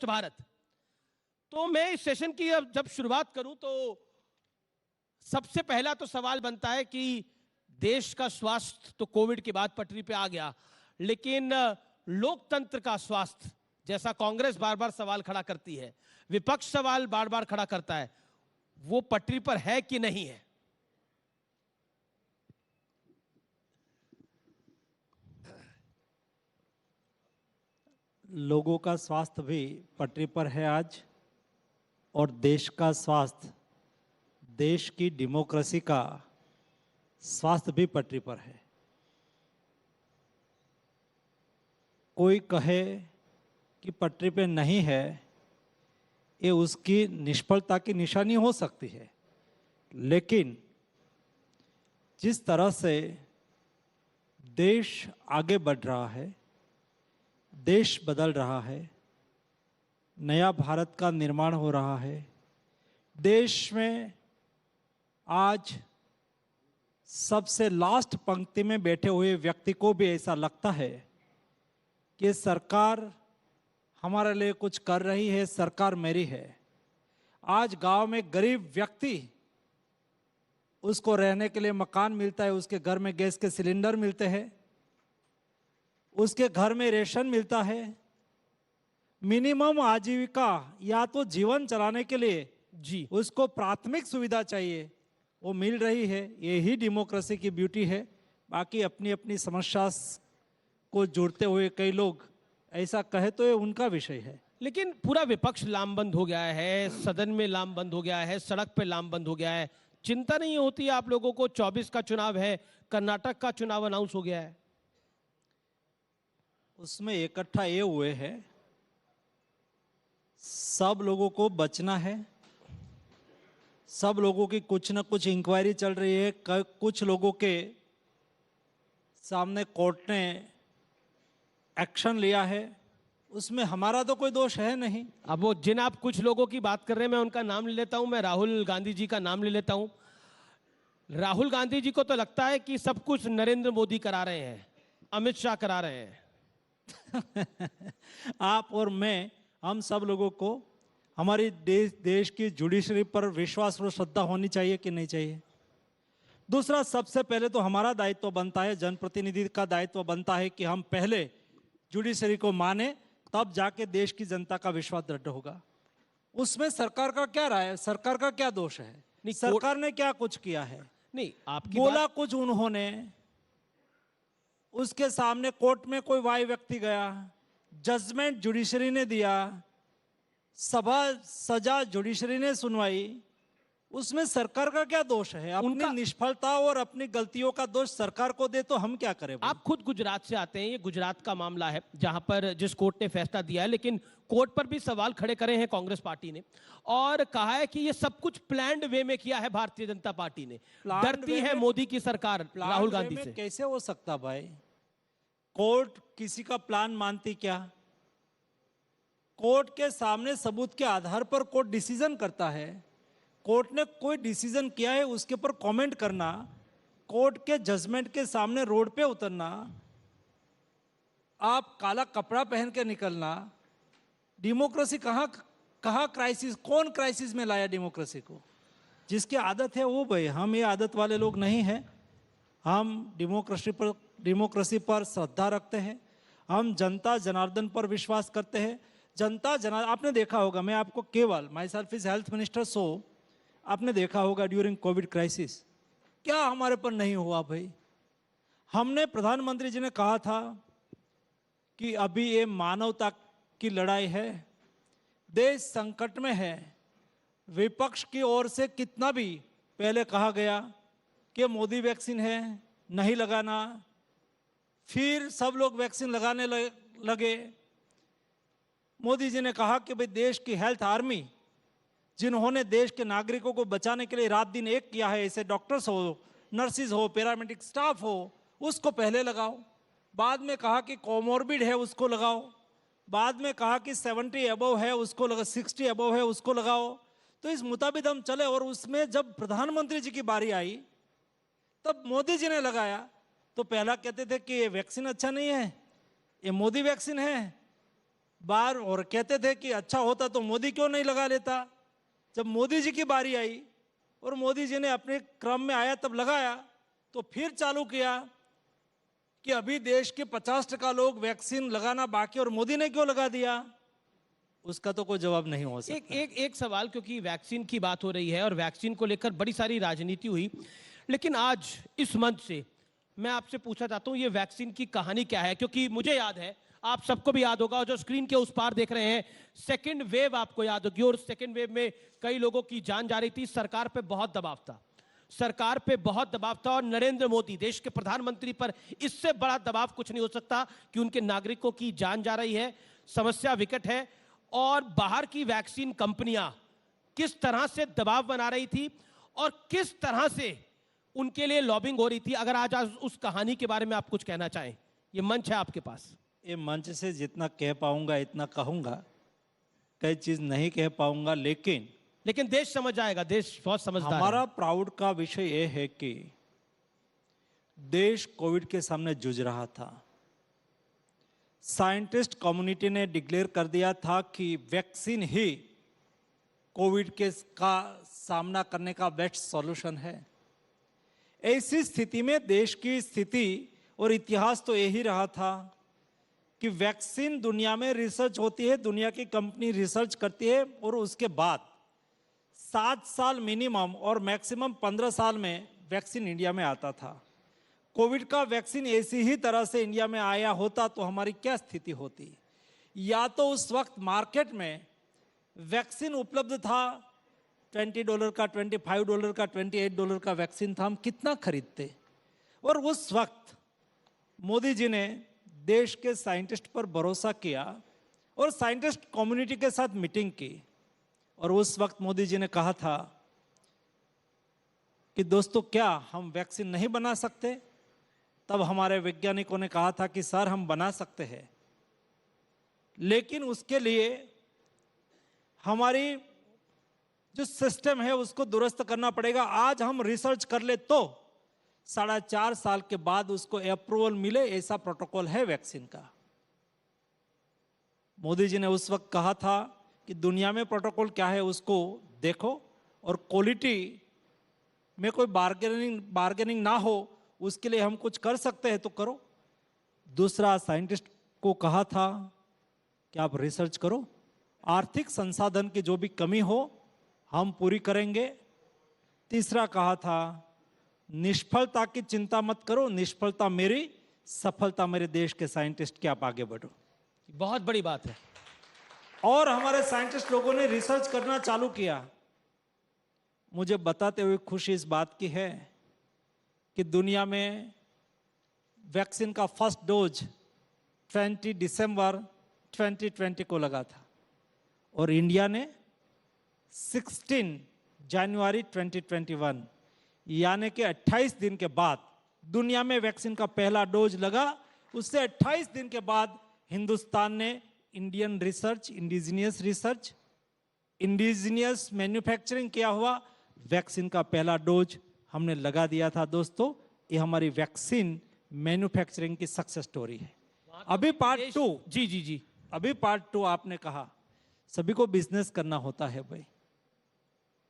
भारत। तो मैं इस सेशन की अब जब शुरुआत करूं तो सबसे पहला तो सवाल बनता है कि देश का स्वास्थ्य तो कोविड के बाद पटरी पे आ गया, लेकिन लोकतंत्र का स्वास्थ्य, जैसा कांग्रेस बार बार सवाल खड़ा करती है, विपक्ष सवाल बार बार खड़ा करता है, वो पटरी पर है कि नहीं है? लोगों का स्वास्थ्य भी पटरी पर है आज, और देश का स्वास्थ्य, देश की डेमोक्रेसी का स्वास्थ्य भी पटरी पर है। कोई कहे कि पटरी पे नहीं है, ये उसकी निष्फलता की निशानी हो सकती है, लेकिन जिस तरह से देश आगे बढ़ रहा है, देश बदल रहा है, नया भारत का निर्माण हो रहा है, देश में आज सबसे लास्ट पंक्ति में बैठे हुए व्यक्ति को भी ऐसा लगता है कि सरकार हमारे लिए कुछ कर रही है, सरकार मेरी है। आज गांव में गरीब व्यक्ति, उसको रहने के लिए मकान मिलता है, उसके घर में गैस के सिलेंडर मिलते हैं, उसके घर में रेशन मिलता है, मिनिमम आजीविका या तो जीवन चलाने के लिए जी उसको प्राथमिक सुविधा चाहिए, वो मिल रही है। यही डेमोक्रेसी की ब्यूटी है। बाकी अपनी अपनी समस्या को जोड़ते हुए कई लोग ऐसा कहे तो ये उनका विषय है। लेकिन पूरा विपक्ष लामबंद हो गया है, सदन में लामबंद हो गया है, सड़क पे लामबंद हो गया है। चिंता नहीं होती आप लोगों को? 24 का चुनाव है, कर्नाटक का चुनाव अनाउंस हो गया है, उसमें इकट्ठा ये हुए हैं, सब लोगों को बचना है, सब लोगों की कुछ न कुछ इंक्वायरी चल रही है, कुछ लोगों के सामने कोर्ट ने एक्शन लिया है, उसमें हमारा तो कोई दोष है नहीं। अब वो जिन आप कुछ लोगों की बात कर रहे हैं, मैं उनका नाम ले लेता हूं, मैं राहुल गांधी जी का नाम ले लेता हूं। राहुल गांधी जी को तो लगता है कि सब कुछ नरेंद्र मोदी करा रहे हैं, अमित शाह करा रहे हैं। आप और मैं, हम सब लोगों को हमारी देश की जुडिशरी पर विश्वास और श्रद्धा होनी चाहिए कि नहीं चाहिए। दूसरा, सबसे पहले तो हमारा दायित्व बनता है, जनप्रतिनिधि का दायित्व बनता है कि हम पहले जुडिशरी को माने, तब जाके देश की जनता का विश्वास दृढ़ होगा। उसमें सरकार का क्या राय है, सरकार का क्या दोष है? नहीं, सरकार ने क्या कुछ किया है? नहीं, आपकी बोला कुछ उन्होंने, उसके सामने कोर्ट में कोई वाई व्यक्ति गया, जजमेंट जुडिशरी ने दिया, सजा जुडिशरी ने सुनवाई, उसमें सरकार का क्या दोष है? अपनी निष्फलता और अपनी गलतियों का दोष सरकार को दे तो हम क्या करें? आप खुद गुजरात से आते हैं, ये गुजरात का मामला है जहां पर जिस कोर्ट ने फैसला दिया है, लेकिन कोर्ट पर भी सवाल खड़े करे हैं कांग्रेस पार्टी ने और कहा है कि ये सब कुछ प्लान्ड वे में किया है भारतीय जनता पार्टी ने। डरती है मोदी की सरकार राहुल गांधी से। कैसे हो सकता भाई? कोर्ट किसी का प्लान मानती क्या? कोर्ट के सामने सबूत के आधार पर कोर्ट डिसीजन करता है। कोर्ट ने कोई डिसीजन किया है उसके ऊपर कमेंट करना, कोर्ट के जजमेंट के सामने रोड पे उतरना, आप काला कपड़ा पहन के निकलना, डेमोक्रेसी कहाँ क्राइसिस, कौन क्राइसिस में लाया डेमोक्रेसी को? जिसकी आदत है वो भाई, हम ये आदत वाले लोग नहीं हैं। हम डेमोक्रेसी पर श्रद्धा रखते हैं, हम जनता जनार्दन पर विश्वास करते हैं। जनता जनार्दन, आपने देखा होगा, मैं आपको केवल, myself is health minister, so आपने देखा होगा ड्यूरिंग कोविड क्राइसिस क्या हमारे पर नहीं हुआ भाई। हमने, प्रधानमंत्री जी ने कहा था कि अभी ये मानवता की लड़ाई है, देश संकट में है। विपक्ष की ओर से कितना भी पहले कहा गया कि मोदी वैक्सीन है, नहीं लगाना, फिर सब लोग वैक्सीन लगाने लगे। मोदी जी ने कहा कि भाई देश की हेल्थ आर्मी, जिन्होंने देश के नागरिकों को बचाने के लिए रात दिन एक किया है, ऐसे डॉक्टर्स हो, नर्सिस हो, पैरामेडिक स्टाफ हो, उसको पहले लगाओ। बाद में कहा कि कोमोर्बिड है उसको लगाओ, बाद में कहा कि 70 अबव है उसको लगा, 60 अबव है उसको लगाओ। तो इस मुताबिक हम चले, और उसमें जब प्रधानमंत्री जी की बारी आई तब मोदी जी ने लगाया तो पहला कहते थे कि ये वैक्सीन अच्छा नहीं है, ये मोदी वैक्सीन है। बार और कहते थे कि अच्छा होता तो मोदी क्यों नहीं लगा लेता। जब मोदी जी की बारी आई और मोदी जी ने अपने क्रम में आया तब लगाया, तो फिर चालू किया कि अभी देश के 50% लोग वैक्सीन लगाना बाकी और मोदी ने क्यों लगा दिया। उसका तो कोई जवाब नहीं हो सकता। एक सवाल, क्योंकि वैक्सीन की बात हो रही है और वैक्सीन को लेकर बड़ी सारी राजनीति हुई, लेकिन आज इस मंच से मैं आपसे पूछना चाहता हूं ये वैक्सीन की कहानी क्या है। क्योंकि मुझे याद है, आप सबको भी याद होगा, और जो स्क्रीन के उस पार देख रहे हैं, सेकेंड वेव आपको याद होगी, और सेकेंड वेव में कई लोगों की जान जा रही थी। सरकार पे बहुत दबाव था, सरकार पे बहुत दबाव था, और नरेंद्र मोदी देश के प्रधानमंत्री पर इससे बड़ा दबाव कुछ नहीं हो सकता कि उनके नागरिकों की जान जा रही है, समस्या विकट है, और बाहर की वैक्सीन कंपनियां किस तरह से दबाव बना रही थी और किस तरह से उनके लिए लॉबिंग हो रही थी। अगर आज उस कहानी के बारे में आप कुछ कहना चाहें, ये मंच है आपके पास। ये मंच से जितना कह पाऊंगा इतना कहूंगा, कई चीज नहीं कह पाऊंगा, लेकिन देश समझ जाएगा, देश बहुत समझदार है। हमारा प्राउड का विषय यह है कि देश कोविड के सामने जूझ रहा था। साइंटिस्ट कम्युनिटी ने डिक्लेयर कर दिया था कि वैक्सीन ही कोविड के का सामना करने का बेस्ट सॉल्यूशन है। ऐसी स्थिति में देश की स्थिति और इतिहास तो यही रहा था कि वैक्सीन दुनिया में रिसर्च होती है, दुनिया की कंपनी रिसर्च करती है, और उसके बाद 7 साल मिनिमम और मैक्सिमम 15 साल में वैक्सीन इंडिया में आता था। कोविड का वैक्सीन ऐसी ही तरह से इंडिया में आया होता तो हमारी क्या स्थिति होती। या तो उस वक्त मार्केट में वैक्सीन उपलब्ध था, $20 का, $25 का, $28 का वैक्सीन था, हम कितना खरीदते। और उस वक्त मोदी जी ने देश के साइंटिस्ट पर भरोसा किया और साइंटिस्ट कम्युनिटी के साथ मीटिंग की, और उस वक्त मोदी जी ने कहा था कि दोस्तों क्या हम वैक्सीन नहीं बना सकते। तब हमारे वैज्ञानिकों ने कहा था कि सर हम बना सकते हैं, लेकिन उसके लिए हमारी जो सिस्टम है उसको दुरुस्त करना पड़ेगा। आज हम रिसर्च कर ले तो 4.5 साल के बाद उसको अप्रूवल मिले, ऐसा प्रोटोकॉल है वैक्सीन का। मोदी जी ने उस वक्त कहा था कि दुनिया में प्रोटोकॉल क्या है उसको देखो, और क्वालिटी में कोई बार्गेनिंग ना हो, उसके लिए हम कुछ कर सकते हैं तो करो। दूसरा, साइंटिस्ट को कहा था कि आप रिसर्च करो, आर्थिक संसाधन की जो भी कमी हो हम पूरी करेंगे। तीसरा कहा था निष्फलता की चिंता मत करो, निष्फलता मेरी, सफलता मेरे देश के साइंटिस्ट की, आप आगे बढ़ो। बहुत बड़ी बात है। और हमारे साइंटिस्ट लोगों ने रिसर्च करना चालू किया। मुझे बताते हुए खुशी इस बात की है कि दुनिया में वैक्सीन का फर्स्ट डोज 20 दिसंबर 2020 को लगा था, और इंडिया ने 16 जनवरी 2021 यानी कि 28 दिन के बाद दुनिया में वैक्सीन का पहला डोज लगा। उससे 28 दिन के बाद हिंदुस्तान ने इंडियन रिसर्च, इंडिजीनियस मैन्युफैक्चरिंग किया हुआ वैक्सीन का पहला डोज हमने लगा दिया था। दोस्तों, ये हमारी वैक्सीन मैन्युफैक्चरिंग की सक्सेस स्टोरी है। अभी पार्ट 2, जी, अभी पार्ट 2 आपने कहा सभी को बिजनेस करना होता है भाई,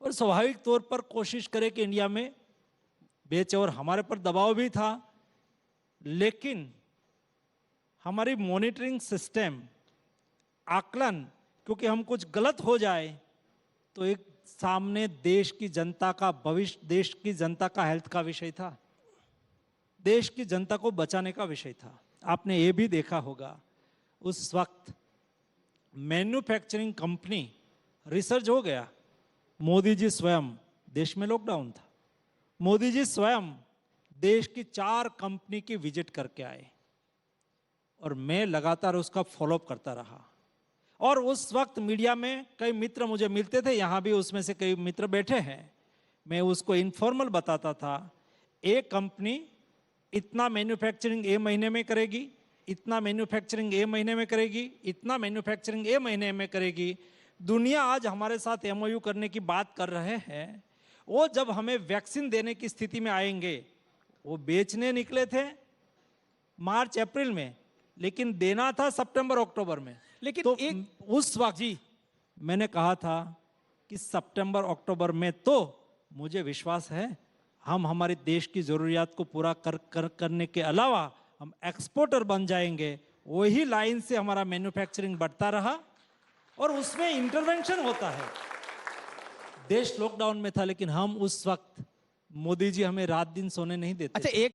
और स्वाभाविक तौर पर कोशिश करें कि इंडिया में बेचे, और हमारे पर दबाव भी था, लेकिन हमारी मॉनिटरिंग सिस्टम, आकलन, क्योंकि हम कुछ गलत हो जाए तो एक सामने देश की जनता का भविष्य, देश की जनता का हेल्थ का विषय था, देश की जनता को बचाने का विषय था। आपने ये भी देखा होगा उस वक्त मैन्युफैक्चरिंग कंपनी रिसर्च हो गया, मोदी जी स्वयं, देश में लॉकडाउन था, मोदी जी स्वयं देश की 4 कंपनी की विजिट करके आए, और मैं लगातार उसका फॉलोअप करता रहा। और उस वक्त मीडिया में कई मित्र मुझे मिलते थे, यहाँ भी उसमें से कई मित्र बैठे हैं, मैं उसको इनफॉर्मल बताता था, एक कंपनी इतना मैन्युफैक्चरिंग ए महीने में करेगी, इतना मैन्युफैक्चरिंग ए महीने में करेगी, इतना मैन्युफैक्चरिंग ए महीने में करेगी। दुनिया आज हमारे साथ एमओयू करने की बात कर रहे हैं, वो जब हमें वैक्सीन देने की स्थिति में आएंगे, वो बेचने निकले थे मार्च अप्रैल में, लेकिन देना था सितंबर अक्टूबर में। लेकिन तो एक उस वक्त जी मैंने कहा था कि सितंबर अक्टूबर में तो मुझे विश्वास है हम हमारे देश की जरूरियात को पूरा करने के अलावा हम एक्सपोर्टर बन जाएंगे। वही लाइन से हमारा मैन्युफैक्चरिंग बढ़ता रहा और उसमें इंटरवेंशन होता है। देश लॉकडाउन में था लेकिन हम उस वक्त मोदी जी हमें रात दिन सोने नहीं देते। अच्छा, एक